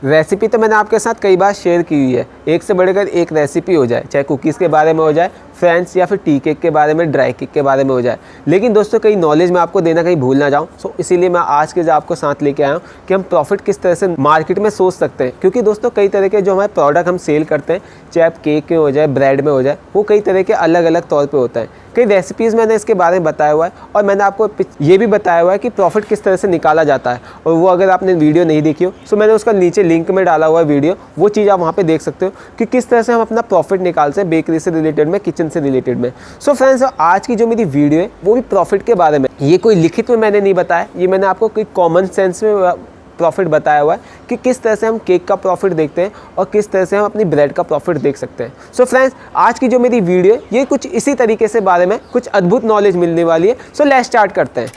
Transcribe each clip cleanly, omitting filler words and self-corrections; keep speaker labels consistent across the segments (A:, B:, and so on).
A: Recipe तो मैंने आपके साथ कई बार शेयर की हुई है, एक से बढ़कर एक रेसिपी हो जाए, चाहे कुकीज़ के बारे में हो जाए, फ्रेंड्स या फिर टी केक के बारे में, ड्राई केक के बारे में हो जाए। लेकिन दोस्तों कहीं नॉलेज मैं आपको देना कहीं भूल ना जाऊँ, सो इसीलिए मैं आज के जो आपको साथ लेके आया हूँ कि हम प्रॉफिट किस तरह से मार्केट में सोच सकते हैं। क्योंकि दोस्तों कई तरह के जो हमारे प्रोडक्ट हम सेल करते हैं, चाहे आप केक में हो जाए, ब्रेड में हो जाए, वो कई तरह के अलग अलग तौर पर होता है। कई रेसिपीज़ मैंने इसके बारे में बताया हुआ है और मैंने आपको ये भी बताया हुआ है कि प्रॉफिट किस तरह से निकाला जाता है। और वो अगर आपने वीडियो नहीं देखी हो तो मैंने उसका नीचे लिंक में डाला हुआ है वीडियो, वो चीज़ आप वहाँ पे देख सकते हो कि किस तरह से हम अपना प्रॉफिट निकालते हैं बेकरी से रिलेटेड में, किचन से रिलेटेड में। सो फ्रेंड्स, आज की जो मेरी वीडियो है वो भी प्रॉफिट के बारे में। ये कोई लिखित में मैंने नहीं बताया, ये मैंने आपको कोई कॉमन सेंस में प्रॉफिट बताया हुआ है कि किस तरह से हम केक का प्रॉफिट देखते हैं और किस तरह से हम अपनी ब्रेड का प्रॉफिट देख सकते हैं। सो फ्रेंड्स, आज की जो मेरी वीडियो है ये कुछ इसी तरीके से बारे में कुछ अद्भुत नॉलेज मिलने वाली है। सो लेट्स स्टार्ट करते हैं।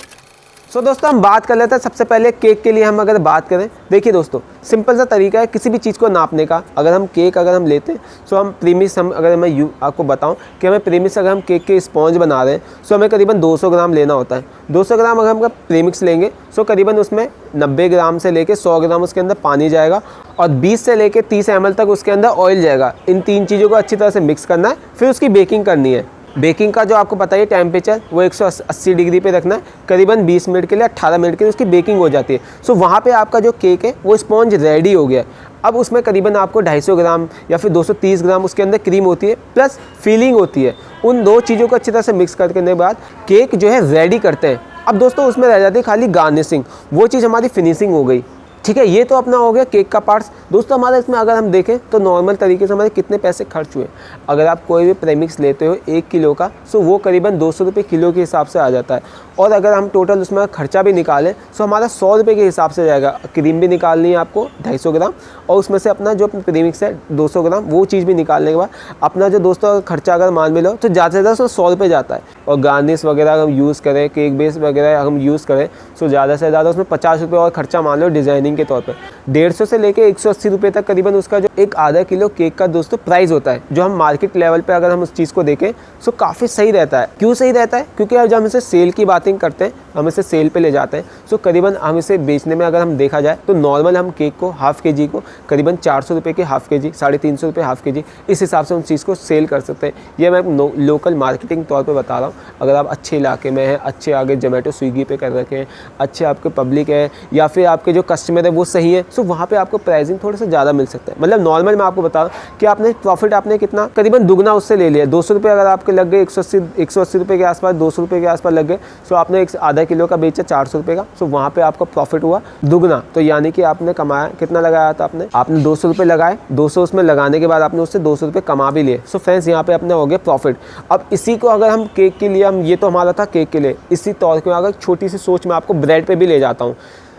A: सो दोस्तों, हम बात कर लेते हैं सबसे पहले केक के लिए। हम अगर बात करें, देखिए दोस्तों, सिंपल सा तरीका है किसी भी चीज़ को नापने का। अगर हम केक अगर हम लेते हैं, सो हम प्रीमिस, हम अगर मैं आपको बताऊं कि हमें प्रीमिस अगर हम केक के स्पॉन्ज बना रहे हैं, सो हमें करीबन 200 ग्राम लेना होता है। 200 ग्राम अगर हम प्रीमिक्स लेंगे, सो करीबन उसमें 90 ग्राम से लेके 100 ग्राम उसके अंदर पानी जाएगा और 20 से लेके 30 ml तक उसके अंदर ऑयल जाएगा। इन तीन चीज़ों को अच्छी तरह से मिक्स करना है, फिर उसकी बेकिंग करनी है। बेकिंग का जो आपको पता है टेम्परेचर, वो 180 डिग्री पे रखना है। करीबन 20 मिनट के लिए 18 मिनट के लिए उसकी बेकिंग हो जाती है। सो वहाँ पे आपका जो केक है वो स्पॉन्ज रेडी हो गया। अब उसमें करीबन आपको 250 ग्राम या फिर 230 ग्राम उसके अंदर क्रीम होती है, प्लस फीलिंग होती है। उन दो चीज़ों को अच्छी तरह से मिक्स करने के बाद केक जो है रेडी करते हैं। अब दोस्तों उसमें रह जाती है खाली गार्निशिंग, वो चीज़ हमारी फिनिशिंग हो गई। ठीक है, ये तो अपना हो गया केक का पार्ट्स। दोस्तों हमारे इसमें अगर हम देखें तो नॉर्मल तरीके से हमारे कितने पैसे खर्च हुए। अगर आप कोई भी प्रेमिक्स लेते हो 1 किलो का, सो वो करीबन 200 रुपये किलो के हिसाब से आ जाता है। और अगर हम टोटल उसमें खर्चा भी निकालें तो हमारा 100 रुपये के हिसाब से जाएगा। क्रीम भी निकालनी है आपको 250 ग्राम, और उसमें से अपना जो प्रीमिक्स है 200 ग्राम, वो चीज़ भी निकालने के बाद अपना जो दोस्तों खर्चा अगर मान में लो तो ज़्यादा से ज़्यादा 100 रुपये जाता है। और गार्निश वगैरह अगर हम यूज़ करें, केक बेस वगैरह हम यूज़ करें, सो ज़्यादा से ज़्यादा उसमें 50 रुपये और खर्चा मान लो डिज़ाइनिंग के तौर पर। 150 से लेके 180 रुपये तक करीबन उसका जो एक आधा किलो केक का दोस्तों प्राइस होता है। जो हम मार्केट लेवल पे अगर हम उस चीज़ को देखें, सो काफ़ी सही रहता है। क्यों सही रहता है? क्योंकि अब जब हम इसे सेल की बातें करते हैं, हम इसे सेल पे ले जाते हैं, सो करीबन हम इसे बेचने में अगर हम देखा जाए तो नॉर्मल हम केक को हाफ़ के जी को करीबन 400 रुपये के हाफ़ के जी, 350 रुपये हाफ़ के जी, इस हिसाब से उस चीज़ को सेल कर सकते हैं। ये मैं लोकल मार्केटिंग तौर पर बता रहा हूँ। अगर आप अच्छे इलाके में हैं, अच्छे आगे जोमेटो स्विगी पे कर रखे हैं, अच्छे आपके पब्लिक है या फिर आपके जो कस्टमर है वो सही है, सो वहाँ पे आपको प्राइसिंग थोड़ा सा ज़्यादा मिल सकता है। मतलब नॉर्मल मैं आपको बता रहा हूँ कि आपने प्रॉफिट आपने कितना करीबन दुगना उससे ले लिया। 200 रुपये अगर आपके लग गए, 180 रुपये के आसपास, 200 रुपये के आसपास लग गए, सो आपने एक आधा किलो का बेचा 400 रुपये का, सो वहाँ पे आपका प्रॉफिट हुआ दुगना। तो यानी कि आपने कमाया कितना, लगाया था आपने 200 रुपये लगाए, 200 उसमें लगाने के बाद आपने उससे 200 रुपये कमा भी लिए। सो फ्रेंड्स, यहाँ पे अपने हो गया प्रॉफिट। अब इसी को अगर हम केक के लिए, हम ये तो हमारा था केक के लिए, इसी तौर पर अगर छोटी सी सोच मैं आपको ब्रेड पे भी ले जाता हूँ।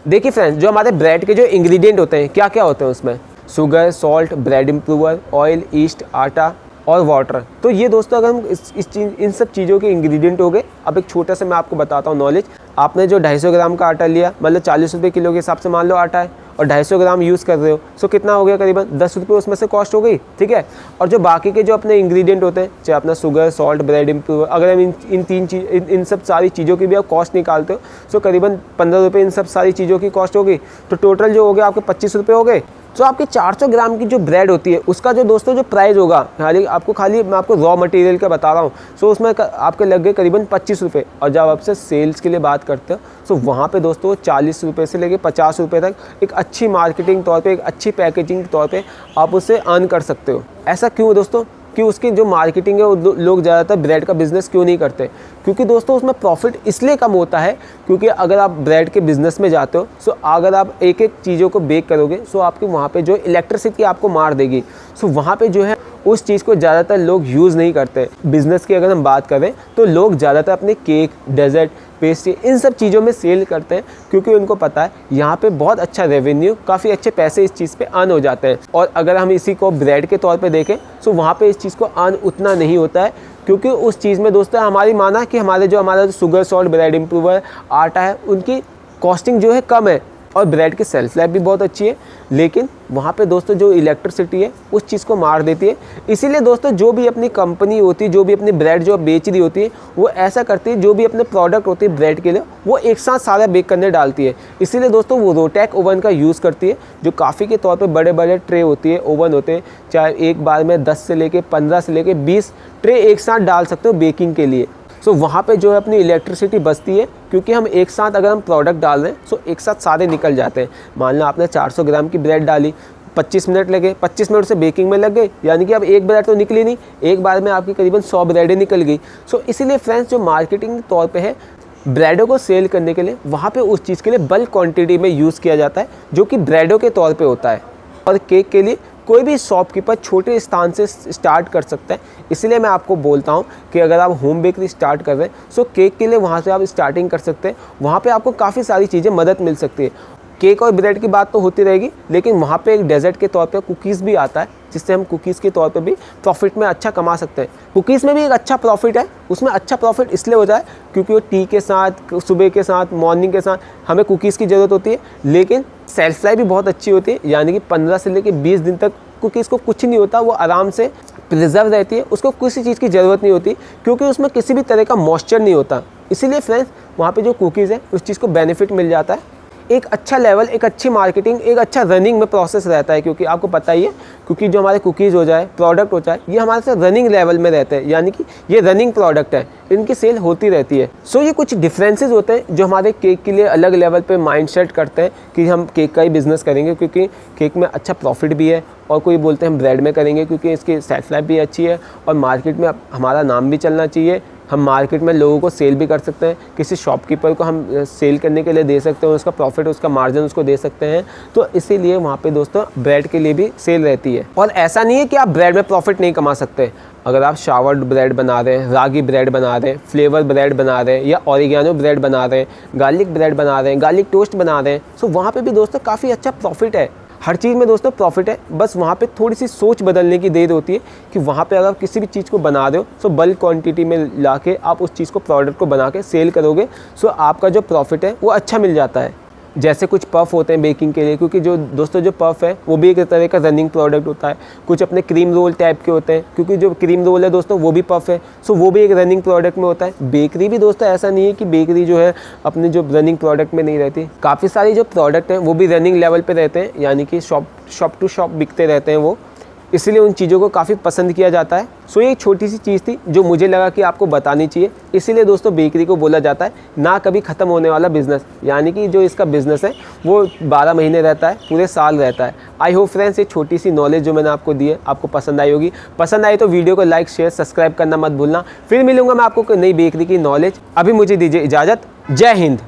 A: देखिए फ्रेंड्स, जो हमारे ब्रेड के जो इंग्रेडिएंट होते हैं, क्या क्या होते हैं उसमें? Sugar, salt, bread improver, oil, east, आटा और वाटर। तो ये दोस्तों अगर हम इन सब चीज़ों के इंग्रेडिएंट हो गए। अब एक छोटा सा मैं आपको बताता हूँ नॉलेज। आपने जो 250 ग्राम का आटा लिया, मतलब 40 रुपये किलो के हिसाब से मान लो आटा है, और 250 ग्राम यूज़ कर रहे हो, सो कितना हो गया? करीबन 10 रुपये उसमें से कॉस्ट हो गई। ठीक है, और जो बाकी के जो अपने इंग्रेडिएंट होते हैं, चाहे अपना शुगर, सॉल्ट, ब्रेड इम्प्रूवर, अगर हम इन सब सारी चीज़ों की भी आप कॉस्ट निकालते हो, सो करीबन 15 रुपये इन सब सारी चीज़ों की कॉस्ट होगी। तो टोटल जो हो गया आपके 25 रुपये हो गए। तो आपकी 400 ग्राम की जो ब्रेड होती है उसका जो दोस्तों जो प्राइस होगा, खाली मैं आपको रॉ मटेरियल का बता रहा हूँ, सो उसमें आपके लग गए करीबन 25 रुपये। और जब आपसे सेल्स के लिए बात करते हो, सो वहाँ पे दोस्तों 40 रुपये से लेके 50 रुपये तक एक अच्छी मार्केटिंग तौर पे, एक अच्छी पैकेजिंग के तौर पे आप उसे अर्न कर सकते हो। ऐसा क्यों दोस्तों? कि उसकी जो मार्केटिंग है वो लोग ज़्यादातर ब्रेड का बिज़नेस क्यों नहीं करते? क्योंकि दोस्तों उसमें प्रॉफिट इसलिए कम होता है क्योंकि अगर आप ब्रेड के बिज़नेस में जाते हो, सो अगर आप एक एक चीज़ों को बेक करोगे, सो आपके वहाँ पे जो इलेक्ट्रिसिटी आपको मार देगी। सो वहाँ पे जो है उस चीज़ को ज़्यादातर लोग यूज़ नहीं करते। बिज़नेस की अगर हम बात करें तो लोग ज़्यादातर अपने केक, डेजर्ट, पेस्ट्री, इन सब चीज़ों में सेल करते हैं क्योंकि उनको पता है यहाँ पे बहुत अच्छा रेवेन्यू, काफ़ी अच्छे पैसे इस चीज़ पे अर्न हो जाते हैं। और अगर हम इसी को ब्रेड के तौर पे देखें, सो वहाँ पे इस चीज़ को अर्न उतना नहीं होता है क्योंकि उस चीज़ में दोस्तों हमारी माना कि हमारा जो शुगर, सॉल्ट, ब्रेड इम्प्रूवर, आटा है, उनकी कॉस्टिंग जो है कम है। और ब्रेड की सेल्फ लाइफ भी बहुत अच्छी है, लेकिन वहाँ पे दोस्तों जो इलेक्ट्रिसिटी है उस चीज़ को मार देती है। इसीलिए दोस्तों जो भी अपनी कंपनी होती है, जो भी अपनी ब्रेड जो बेच रही होती है, वो ऐसा करती है, जो भी अपने प्रोडक्ट होते हैं ब्रेड के लिए वो एक साथ सारा बेक करने डालती है। इसीलिए दोस्तों वो रोटेक ओवन का यूज़ करती है, जो काफ़ी के तौर पर बड़े बड़े ट्रे होती है, ओवन होते हैं, चाहे एक बार में 10 से लेके 15 से लेके 20 ट्रे एक साथ डाल सकते हो बेकिंग के लिए। सो वहाँ पे जो है अपनी इलेक्ट्रिसिटी बचती है, क्योंकि हम एक साथ अगर हम प्रोडक्ट डाल रहे हैं सो एक साथ सारे निकल जाते हैं। मान लो आपने 400 ग्राम की ब्रेड डाली, 25 मिनट लगे, 25 मिनट से बेकिंग में लग गए, यानी कि अब एक ब्रेड तो निकली नहीं, एक बार में आपकी करीबन 100 ब्रेडें निकल गई। सो इसीलिए फ्रेंड्स जो मार्केटिंग के तौर पे है ब्रेडों को सेल करने के लिए वहाँ पे उस चीज़ के लिए बल्क क्वांटिटी में यूज़ किया जाता है, जो कि ब्रेडों के तौर पे होता है। और केक के लिए कोई भी शॉपकीपर छोटे स्थान से स्टार्ट कर सकता है। इसलिए मैं आपको बोलता हूँ कि अगर आप होम बेकरी स्टार्ट कर रहे हैं सो केक के लिए वहाँ से आप स्टार्टिंग कर सकते हैं। वहाँ पे आपको काफ़ी सारी चीज़ें मदद मिल सकती है। केक और ब्रेड की बात तो होती रहेगी, लेकिन वहाँ पे एक डेजर्ट के तौर पे कुकीज़ भी आता है, जिससे हम कुकीज़ के तौर पे भी प्रॉफिट में अच्छा कमा सकते हैं। कुकीज़ में भी एक अच्छा प्रॉफिट है, उसमें अच्छा प्रॉफिट इसलिए होता है क्योंकि वो टी के साथ, सुबह के साथ, मॉर्निंग के साथ हमें कुकीज़ की ज़रूरत होती है, लेकिन सेल्फ लाइफ भी बहुत अच्छी होती है, यानी कि 15 से लेकर 20 दिन तक कुकीज़ को कुछ नहीं होता, वो आराम से प्रिजर्व रहती है, उसको किसी चीज़ की ज़रूरत नहीं होती, क्योंकि उसमें किसी भी तरह का मॉइस्चर नहीं होता। इसीलिए फ्रेंड्स वहाँ पे जो कुकीज़ है उस चीज़ को बेनिफिट मिल जाता है। एक अच्छा लेवल, एक अच्छी मार्केटिंग, एक अच्छा रनिंग में प्रोसेस रहता है, क्योंकि आपको पता ही है, क्योंकि जो हमारे कुकीज़ हो जाए, प्रोडक्ट हो जाए, ये हमारे साथ रनिंग लेवल में रहते हैं, यानी कि ये रनिंग प्रोडक्ट है, इनकी सेल होती रहती है। सो ये कुछ डिफरेंसेस होते हैं जो हमारे केक के लिए अलग लेवल पे माइंडसेट करते हैं कि हम केक का ही बिज़नेस करेंगे, क्योंकि केक में अच्छा प्रॉफिट भी है, और कोई बोलते हैं हम ब्रेड में करेंगे क्योंकि इसकी सेल्फ लाइफ भी अच्छी है और मार्केट में हमारा नाम भी चलना चाहिए, हम मार्केट में लोगों को सेल भी कर सकते हैं, किसी शॉपकीपर को हम सेल करने के लिए दे सकते हैं, उसका प्रॉफिट, उसका मार्जिन उसको दे सकते हैं। तो इसीलिए वहाँ पे दोस्तों ब्रेड के लिए भी सेल रहती है। और ऐसा नहीं है कि आप ब्रेड में प्रॉफिट नहीं कमा सकते। अगर आप शावर्ड ब्रेड बना रहे हैं, रागी ब्रेड बना रहे हैं, फ्लेवर ब्रेड बना रहे हैं, या ऑरिगेनो ब्रेड बना रहे हैं, गार्लिक ब्रेड बना रहे हैं, गार्लिक टोस्ट बना रहे हैं, सो वहाँ पे भी दोस्तों काफ़ी अच्छा प्रॉफिट है। हर चीज़ में दोस्तों प्रॉफिट है, बस वहाँ पे थोड़ी सी सोच बदलने की देर होती है कि वहाँ पे अगर आप किसी भी चीज़ को बना रहे हो सो बल्क क्वांटिटी में लाके आप उस चीज़ को, प्रोडक्ट को बना के सेल करोगे, सो आपका जो प्रॉफिट है वो अच्छा मिल जाता है। जैसे कुछ पफ होते हैं बेकिंग के लिए, क्योंकि जो दोस्तों जो पफ है वो भी एक तरह का रनिंग प्रोडक्ट होता है। कुछ अपने क्रीम रोल टाइप के होते हैं, क्योंकि जो क्रीम रोल है दोस्तों वो भी पफ है, सो वो भी एक रनिंग प्रोडक्ट में होता है। बेकरी भी दोस्तों ऐसा नहीं है कि बेकरी जो है अपने जो रनिंग प्रोडक्ट में नहीं रहती, काफ़ी सारी जो प्रोडक्ट हैं वो भी रनिंग लेवल पर रहते हैं, यानी कि शॉप टू शॉप बिकते रहते हैं वो, इसलिए उन चीज़ों को काफ़ी पसंद किया जाता है। सो ये एक छोटी सी चीज़ थी जो मुझे लगा कि आपको बतानी चाहिए। इसीलिए दोस्तों बेकरी को बोला जाता है ना कभी ख़त्म होने वाला बिज़नेस, यानी कि जो इसका बिज़नेस है वो 12 महीने रहता है, पूरे साल रहता है। आई होप फ्रेंड्स ये छोटी सी नॉलेज जो मैंने आपको दी है आपको पसंद आई होगी। पसंद आई तो वीडियो को लाइक, शेयर, सब्सक्राइब करना मत भूलना। फिर मिलूंगा मैं आपको नई बेकरी की नॉलेज। अभी मुझे दीजिए इजाज़त। जय हिंद।